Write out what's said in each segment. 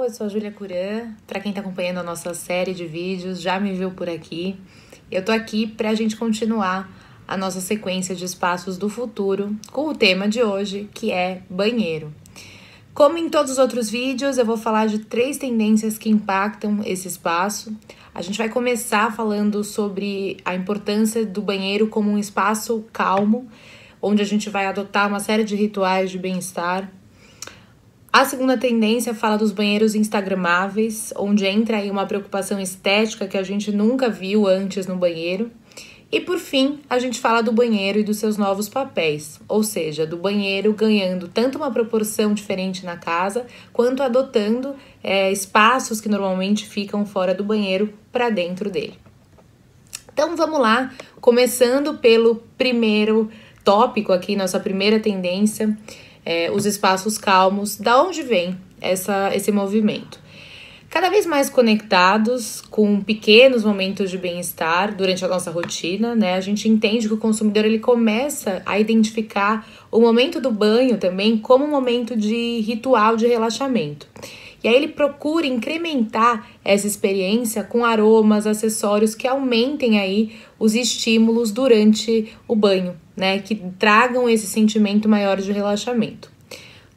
pessoal, eu sou a Júlia Curan. Para quem está acompanhando a nossa série de vídeos, já me viu por aqui. Eu tô aqui para a gente continuar a nossa sequência de espaços do futuro com o tema de hoje, que é banheiro. Como em todos os outros vídeos, eu vou falar de 3 tendências que impactam esse espaço. A gente vai começar falando sobre a importância do banheiro como um espaço calmo, onde a gente vai adotar uma série de rituais de bem-estar. A segunda tendência fala dos banheiros instagramáveis, onde entra aí uma preocupação estética que a gente nunca viu antes no banheiro. E por fim, a gente fala do banheiro e dos seus novos papéis, ou seja, do banheiro ganhando tanto uma proporção diferente na casa, quanto adotando espaços que normalmente ficam fora do banheiro para dentro dele. Então vamos lá, começando pelo primeiro tópico aqui, nossa primeira tendência, os espaços calmos. Da onde vem esse movimento? Cada vez mais conectados, com pequenos momentos de bem-estar durante a nossa rotina, né? A gente entende que o consumidor ele começa a identificar o momento do banho também como um momento de ritual de relaxamento. E aí ele procura incrementar essa experiência com aromas, acessórios que aumentem aí os estímulos durante o banho, né? Que tragam esse sentimento maior de relaxamento.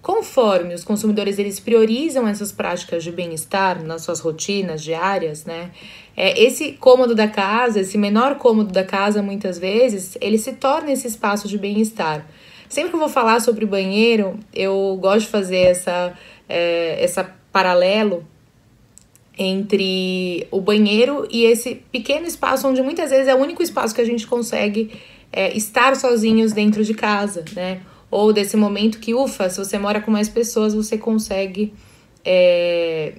Conforme os consumidores eles priorizam essas práticas de bem-estar nas suas rotinas diárias, né? Esse cômodo da casa, esse menor cômodo da casa, muitas vezes, ele se torna esse espaço de bem-estar. Sempre que eu vou falar sobre banheiro, eu gosto de fazer essa paralelo entre o banheiro e esse pequeno espaço onde muitas vezes é o único espaço que a gente consegue estar sozinhos dentro de casa, né? Ou desse momento que, ufa, se você mora com mais pessoas, você consegue,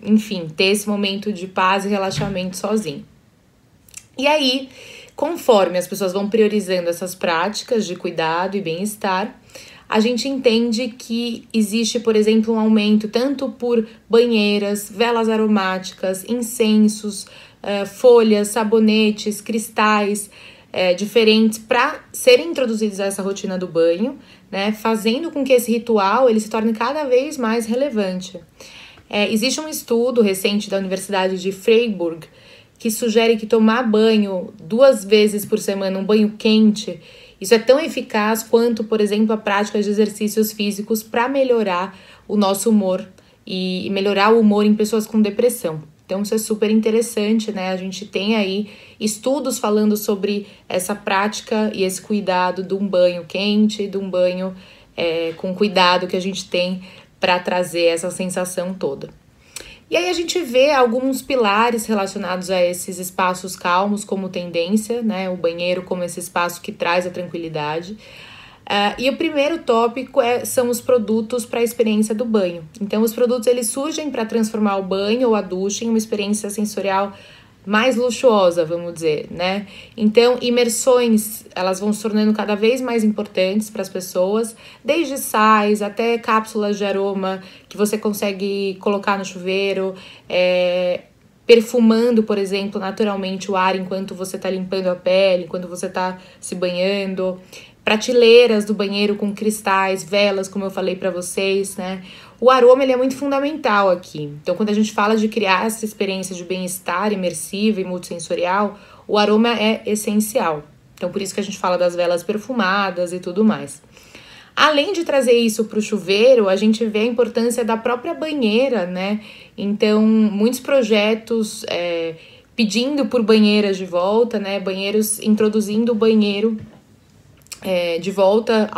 enfim, ter esse momento de paz e relaxamento sozinho. E aí, conforme as pessoas vão priorizando essas práticas de cuidado e bem-estar, a gente entende que existe, por exemplo, um aumento tanto por banheiras, velas aromáticas, incensos, folhas, sabonetes, cristais, diferentes para serem introduzidos a essa rotina do banho, né, fazendo com que esse ritual ele se torne cada vez mais relevante. Existe um estudo recente da Universidade de Freiburg que sugere que tomar banho 2 vezes por semana, um banho quente, isso é tão eficaz quanto, por exemplo, a prática de exercícios físicos para melhorar o nosso humor e melhorar o humor em pessoas com depressão. Então isso é super interessante, né? A gente tem aí estudos falando sobre essa prática e esse cuidado de um banho quente, de um banho com cuidado que a gente tem para trazer essa sensação toda. E aí a gente vê alguns pilares relacionados a esses espaços calmos como tendência, né? O banheiro como esse espaço que traz a tranquilidade. E o primeiro tópico são os produtos para a experiência do banho. Então, os produtos eles surgem para transformar o banho ou a ducha em uma experiência sensorial mais luxuosa, vamos dizer, né? Então, imersões, elas vão se tornando cada vez mais importantes para as pessoas, desde sais até cápsulas de aroma que você consegue colocar no chuveiro, perfumando, por exemplo, naturalmente o ar enquanto você está limpando a pele, enquanto você está se banhando. Prateleiras do banheiro com cristais, velas, como eu falei para vocês, né? O aroma ele é muito fundamental aqui. Então, quando a gente fala de criar essa experiência de bem-estar imersiva e multissensorial, o aroma é essencial. Então, por isso que a gente fala das velas perfumadas e tudo mais. Além de trazer isso para o chuveiro, a gente vê a importância da própria banheira, né? Então, muitos projetos pedindo por banheiras de volta, né? Banheiros introduzindo o banheiro de volta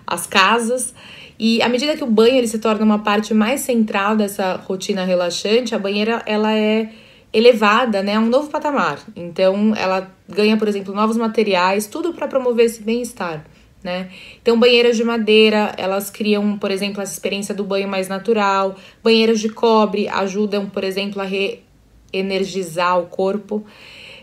às casas. E à medida que o banho ele se torna uma parte mais central dessa rotina relaxante, a banheira ela é elevada, né, a um novo patamar. Então ela ganha, por exemplo, novos materiais, tudo para promover esse bem-estar, né? Então banheiras de madeira, elas criam, por exemplo, essa experiência do banho mais natural. Banheiras de cobre ajudam, por exemplo, a reenergizar o corpo.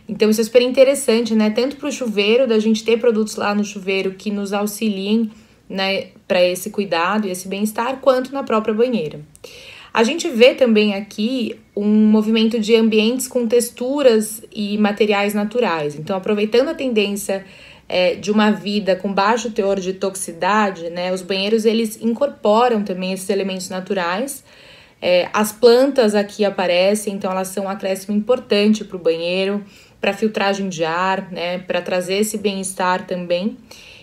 Então isso é super interessante, né? Tanto para o chuveiro, da gente ter produtos lá no chuveiro que nos auxiliem, né, para esse cuidado e esse bem-estar, quanto na própria banheira. A gente vê também aqui um movimento de ambientes com texturas e materiais naturais. Então, aproveitando a tendência de uma vida com baixo teor de toxicidade, né, os banheiros eles incorporam também esses elementos naturais As plantas aqui aparecem, então elas são um acréscimo importante para o banheiro, para filtragem de ar, né, para trazer esse bem-estar também.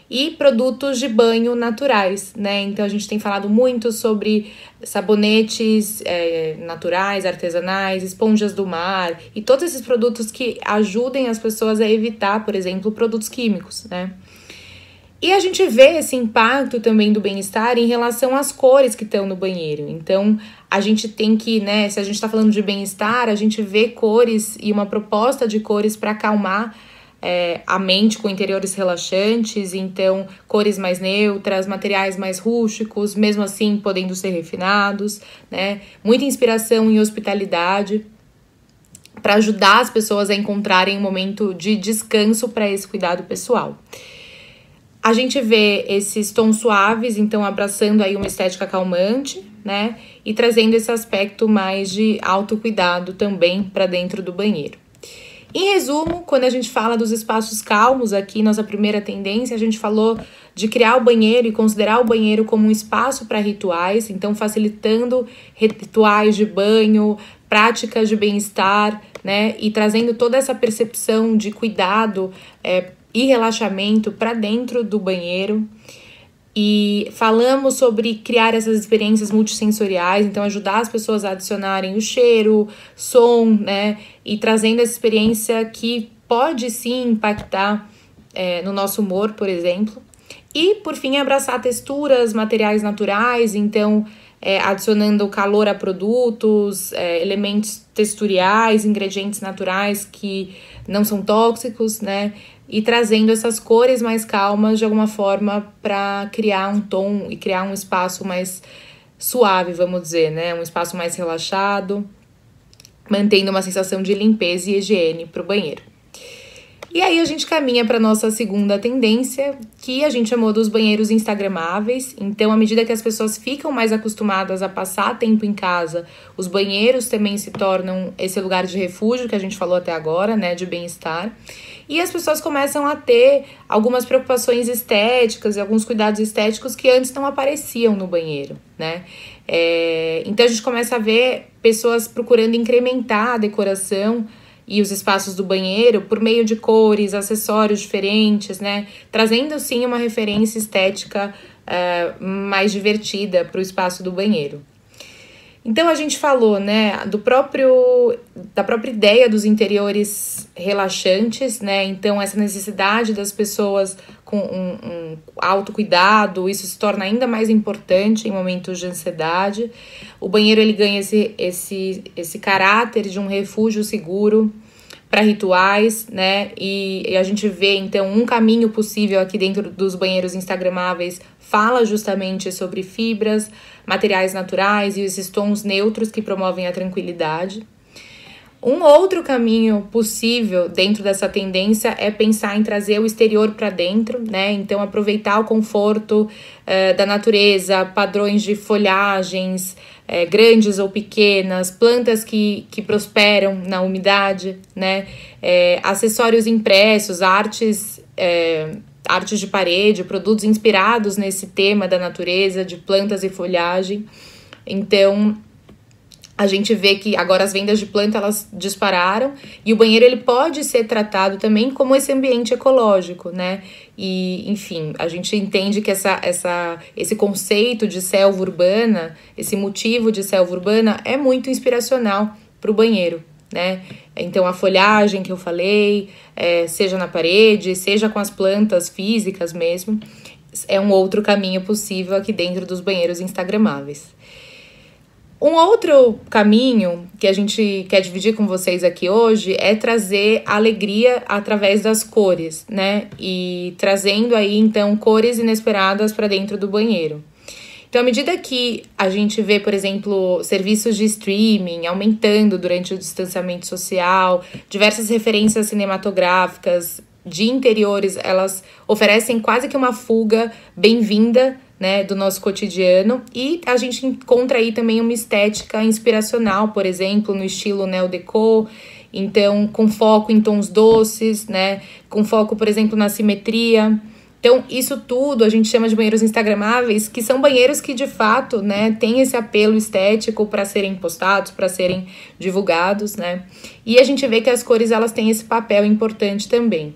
E produtos de banho naturais, né? Então a gente tem falado muito sobre sabonetes naturais, artesanais, esponjas do mar e todos esses produtos que ajudem as pessoas a evitar, por exemplo, produtos químicos, né? E a gente vê esse impacto também do bem-estar em relação às cores que estão no banheiro. Então, a gente tem que, né, se a gente está falando de bem-estar, a gente vê cores e uma proposta de cores para acalmar a mente com interiores relaxantes, então cores mais neutras, materiais mais rústicos, mesmo assim podendo ser refinados, né? Muita inspiração em hospitalidade para ajudar as pessoas a encontrarem um momento de descanso para esse cuidado pessoal. A gente vê esses tons suaves, então abraçando aí uma estética calmante, né? E trazendo esse aspecto mais de autocuidado também para dentro do banheiro. Em resumo, quando a gente fala dos espaços calmos aqui, nossa primeira tendência, a gente falou de criar o banheiro e considerar o banheiro como um espaço para rituais, então facilitando rituais de banho, práticas de bem-estar, né? E trazendo toda essa percepção de cuidado e relaxamento para dentro do banheiro. E falamos sobre criar essas experiências multissensoriais, então ajudar as pessoas a adicionarem o cheiro, som, né? E trazendo essa experiência que pode sim impactar no nosso humor, por exemplo. E, por fim, abraçar texturas, materiais naturais, então adicionando calor a produtos, elementos texturiais, ingredientes naturais que não são tóxicos, né? E trazendo essas cores mais calmas de alguma forma para criar um tom e criar um espaço mais suave, vamos dizer, né? Um espaço mais relaxado, mantendo uma sensação de limpeza e higiene para o banheiro. E aí a gente caminha para nossa segunda tendência, que a gente chamou dos banheiros instagramáveis. Então, à medida que as pessoas ficam mais acostumadas a passar tempo em casa, os banheiros também se tornam esse lugar de refúgio que a gente falou até agora, né, de bem-estar. E as pessoas começam a ter algumas preocupações estéticas e alguns cuidados estéticos que antes não apareciam no banheiro, né? Então a gente começa a ver pessoas procurando incrementar a decoração e os espaços do banheiro por meio de cores, acessórios diferentes, né? Trazendo sim uma referência estética mais divertida para o espaço do banheiro. Então a gente falou, né, da própria ideia dos interiores relaxantes, né? Então essa necessidade das pessoas com um autocuidado, isso se torna ainda mais importante em momentos de ansiedade. O banheiro ele ganha esse caráter de um refúgio seguro para rituais, né? E a gente vê então um caminho possível aqui dentro dos banheiros instagramáveis fala justamente sobre fibras, materiais naturais e esses tons neutros que promovem a tranquilidade. Um outro caminho possível dentro dessa tendência é pensar em trazer o exterior para dentro, né? Então aproveitar o conforto da natureza, padrões de folhagens grandes ou pequenas, plantas que prosperam na umidade, né? Acessórios impressos, artes de parede, produtos inspirados nesse tema da natureza, de plantas e folhagem. Então, a gente vê que agora as vendas de planta elas dispararam e o banheiro ele pode ser tratado também como esse ambiente ecológico, né? E, enfim, a gente entende que esse conceito de selva urbana, esse motivo de selva urbana é muito inspiracional para o banheiro, né? Então a folhagem que eu falei, seja na parede, seja com as plantas físicas mesmo, é um outro caminho possível aqui dentro dos banheiros instagramáveis. Um outro caminho que a gente quer dividir com vocês aqui hoje é trazer alegria através das cores, né? E trazendo aí, então, cores inesperadas para dentro do banheiro. Então, à medida que a gente vê, por exemplo, serviços de streaming aumentando durante o distanciamento social, diversas referências cinematográficas de interiores, elas oferecem quase que uma fuga bem-vinda, né, do nosso cotidiano, e a gente encontra aí também uma estética inspiracional, por exemplo, no estilo neo-deco, então com foco em tons doces, né, com foco, por exemplo, na simetria, Então, isso tudo a gente chama de banheiros instagramáveis, que são banheiros que, de fato, né, têm esse apelo estético para serem postados, para serem divulgados, né? E a gente vê que as cores, elas têm esse papel importante também.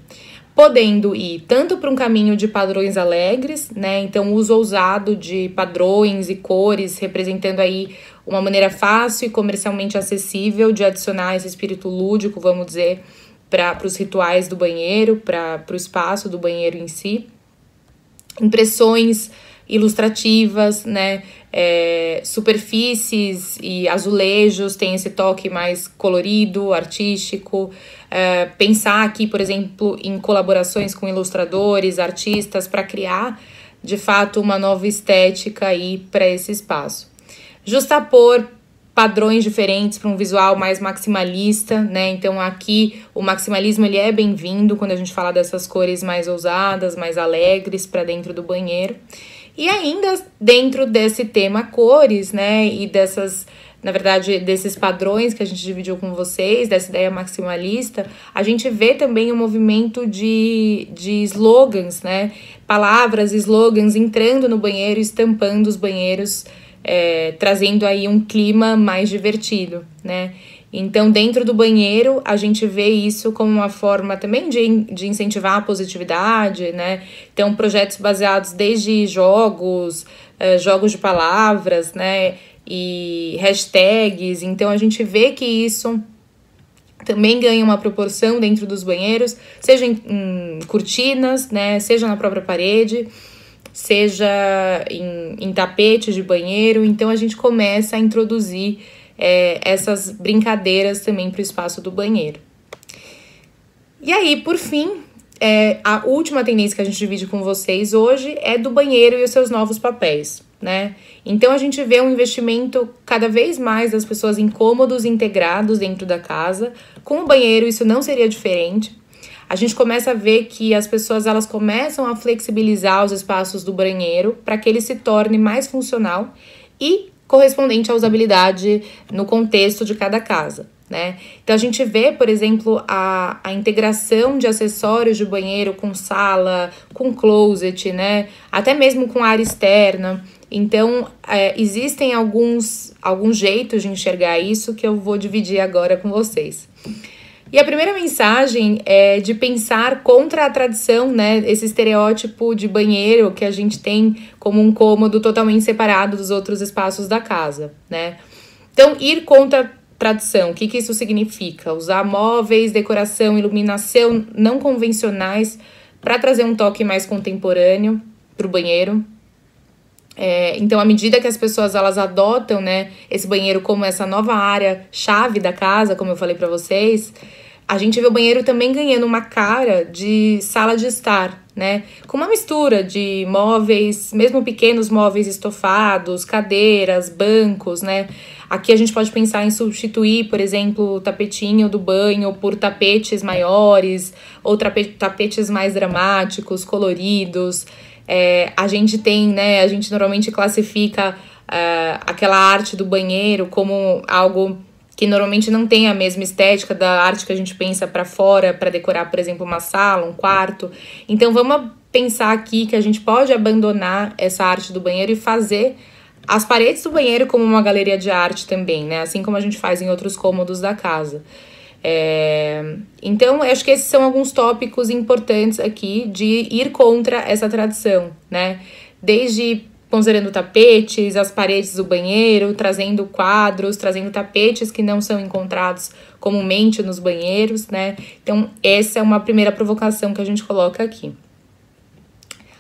Podendo ir tanto para um caminho de padrões alegres, né? Então, uso ousado de padrões e cores, representando aí uma maneira fácil e comercialmente acessível de adicionar esse espírito lúdico, vamos dizer, para os rituais do banheiro, para o espaço do banheiro em si. Impressões ilustrativas, né? Superfícies e azulejos têm esse toque mais colorido, artístico. Pensar aqui, por exemplo, em colaborações com ilustradores, artistas, para criar, de fato, uma nova estética aí para esse espaço. Justapor padrões diferentes para um visual mais maximalista, né? Então aqui o maximalismo ele é bem-vindo quando a gente fala dessas cores mais ousadas, mais alegres para dentro do banheiro. E ainda dentro desse tema cores, né? E dessas, na verdade, desses padrões que a gente dividiu com vocês, dessa ideia maximalista, a gente vê também um movimento de slogans, né? Palavras, slogans entrando no banheiro, estampando os banheiros, trazendo aí um clima mais divertido, né? Então, dentro do banheiro, a gente vê isso como uma forma também de incentivar a positividade, né? Então, projetos baseados desde jogos de palavras, né? E hashtags. Então, a gente vê que isso também ganha uma proporção dentro dos banheiros, seja em cortinas, né? Seja na própria parede, seja em tapetes de banheiro. Então, a gente começa a introduzir essas brincadeiras também para o espaço do banheiro. E aí, por fim, a última tendência que a gente divide com vocês hoje é do banheiro e os seus novos papéis, né? Então, a gente vê um investimento cada vez mais das pessoas em cômodos integrados dentro da casa. Com o banheiro, isso não seria diferente. A gente começa a ver que as pessoas elas começam a flexibilizar os espaços do banheiro para que ele se torne mais funcional e correspondente à usabilidade no contexto de cada casa, né? Então, a gente vê, por exemplo, a integração de acessórios de banheiro com sala, com closet, né? Até mesmo com área externa. Então, existem alguns jeitos de enxergar isso que eu vou dividir agora com vocês. E a primeira mensagem é de pensar contra a tradição, né? Esse estereótipo de banheiro que a gente tem como um cômodo totalmente separado dos outros espaços da casa, né? Então, ir contra a tradição, o que isso significa? Usar móveis, decoração, iluminação não convencionais para trazer um toque mais contemporâneo para o banheiro. Então, à medida que as pessoas elas adotam, né, esse banheiro como essa nova área chave da casa, como eu falei para vocês, a gente vê o banheiro também ganhando uma cara de sala de estar, né, com uma mistura de móveis, mesmo pequenos móveis estofados, cadeiras, bancos, né. Aqui a gente pode pensar em substituir, por exemplo, o tapetinho do banho por tapetes maiores ou tapetes mais dramáticos, coloridos. A gente tem, né, a gente normalmente classifica aquela arte do banheiro como algo que normalmente não tem a mesma estética da arte que a gente pensa para fora, para decorar, por exemplo, uma sala, um quarto. Então, vamos pensar aqui que a gente pode abandonar essa arte do banheiro e fazer as paredes do banheiro como uma galeria de arte também, né? Assim como a gente faz em outros cômodos da casa. Então, eu acho que esses são alguns tópicos importantes aqui de ir contra essa tradição, né? Desde considerando tapetes, as paredes do banheiro, trazendo quadros, trazendo tapetes que não são encontrados comumente nos banheiros, né? Então, essa é uma primeira provocação que a gente coloca aqui.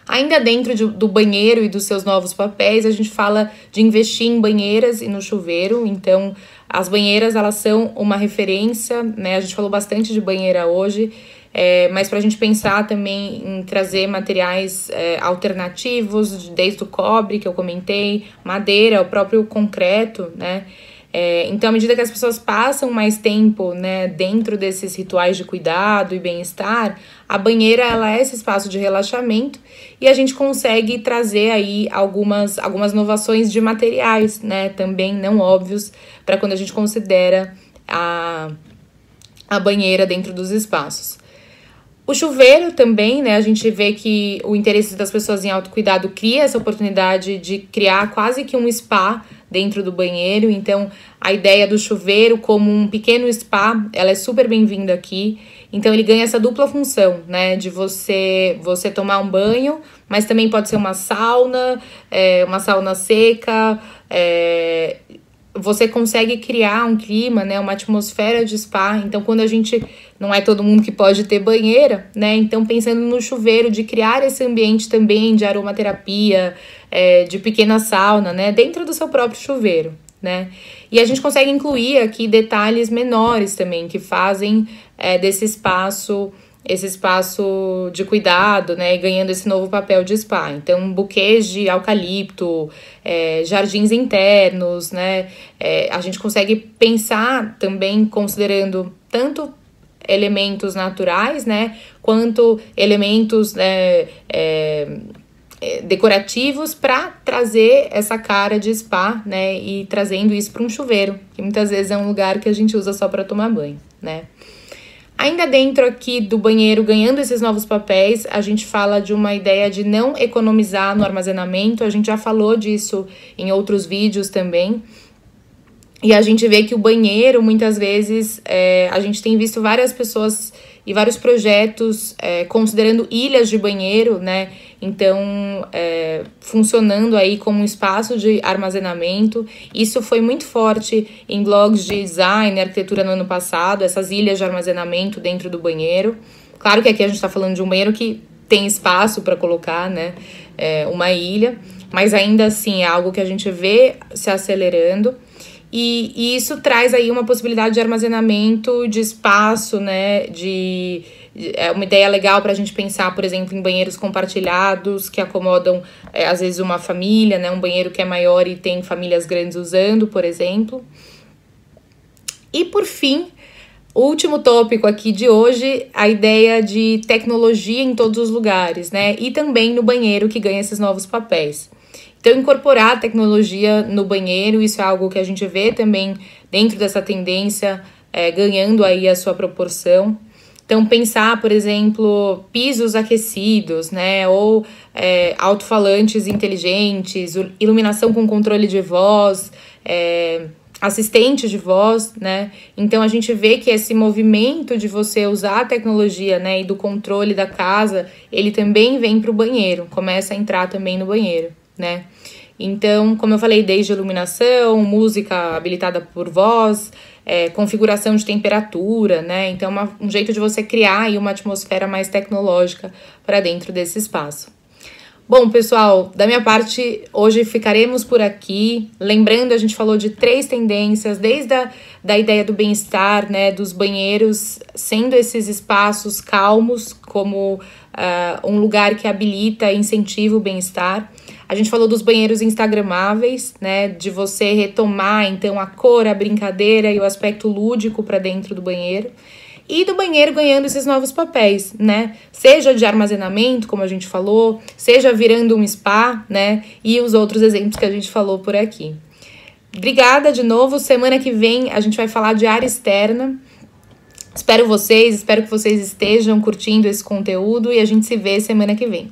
Ainda dentro do banheiro e dos seus novos papéis, a gente fala de investir em banheiras e no chuveiro. Então, as banheiras, elas são uma referência, né? A gente falou bastante de banheira hoje, mas para a gente pensar também em trazer materiais alternativos, desde o cobre, que eu comentei, madeira, o próprio concreto, né? Então, à medida que as pessoas passam mais tempo, né, dentro desses rituais de cuidado e bem-estar, a banheira ela é esse espaço de relaxamento e a gente consegue trazer aí algumas inovações de materiais, né, também não óbvios, para quando a gente considera a banheira dentro dos espaços. O chuveiro também, né? A gente vê que o interesse das pessoas em autocuidado cria essa oportunidade de criar quase que um spa dentro do banheiro. Então, a ideia do chuveiro como um pequeno spa, ela é super bem-vinda aqui. Então, ele ganha essa dupla função, né? De você tomar um banho, mas também pode ser uma sauna seca. Você consegue criar um clima, né, uma atmosfera de spa. Então, quando a gente... Não é todo mundo que pode ter banheira, né? Então, pensando no chuveiro, de criar esse ambiente também de aromaterapia, de pequena sauna, né? Dentro do seu próprio chuveiro, né? E a gente consegue incluir aqui detalhes menores também, que fazem desse espaço... esse espaço de cuidado, né, e ganhando esse novo papel de spa. Então, buquês de eucalipto, jardins internos, né, a gente consegue pensar também considerando tanto elementos naturais, né, quanto elementos decorativos para trazer essa cara de spa, né, e trazendo isso para um chuveiro, que muitas vezes é um lugar que a gente usa só para tomar banho, né. Ainda dentro aqui do banheiro, ganhando esses novos papéis, a gente fala de uma ideia de não economizar no armazenamento. A gente já falou disso em outros vídeos também. E a gente vê que o banheiro, muitas vezes, a gente tem visto várias pessoas e vários projetos considerando ilhas de banheiro, né? Então, funcionando aí como um espaço de armazenamento. Isso foi muito forte em blogs de design e arquitetura no ano passado, essas ilhas de armazenamento dentro do banheiro. Claro que aqui a gente está falando de um banheiro que tem espaço para colocar, né? Uma ilha, mas ainda assim é algo que a gente vê se acelerando. E isso traz aí uma possibilidade de armazenamento, de espaço, né, é uma ideia legal para a gente pensar, por exemplo, em banheiros compartilhados que acomodam, às vezes, uma família, né, um banheiro que é maior e tem famílias grandes usando, por exemplo. E, por fim, o último tópico aqui de hoje, a ideia de tecnologia em todos os lugares, né, e também no banheiro que ganha esses novos papéis. Então, incorporar a tecnologia no banheiro, isso é algo que a gente vê também dentro dessa tendência, ganhando aí a sua proporção. Então, pensar, por exemplo, pisos aquecidos, né? Ou alto-falantes inteligentes, iluminação com controle de voz, assistente de voz, né? Então, a gente vê que esse movimento de você usar a tecnologia, né, e do controle da casa, ele também vem para o banheiro, começa a entrar também no banheiro, né? Então, como eu falei, desde iluminação, música habilitada por voz, configuração de temperatura, né? Então, um jeito de você criar aí uma atmosfera mais tecnológica para dentro desse espaço. Bom, pessoal, da minha parte, hoje ficaremos por aqui. Lembrando, a gente falou de 3 tendências, desde da ideia do bem-estar, né, dos banheiros sendo esses espaços calmos, como um lugar que habilita e incentiva o bem-estar. A gente falou dos banheiros instagramáveis, né, de você retomar, então, a cor, a brincadeira e o aspecto lúdico para dentro do banheiro. E do banheiro ganhando esses novos papéis, né? Seja de armazenamento, como a gente falou, seja virando um spa, né? E os outros exemplos que a gente falou por aqui. Obrigada de novo. Semana que vem a gente vai falar de área externa. Espero que vocês estejam curtindo esse conteúdo e a gente se vê semana que vem.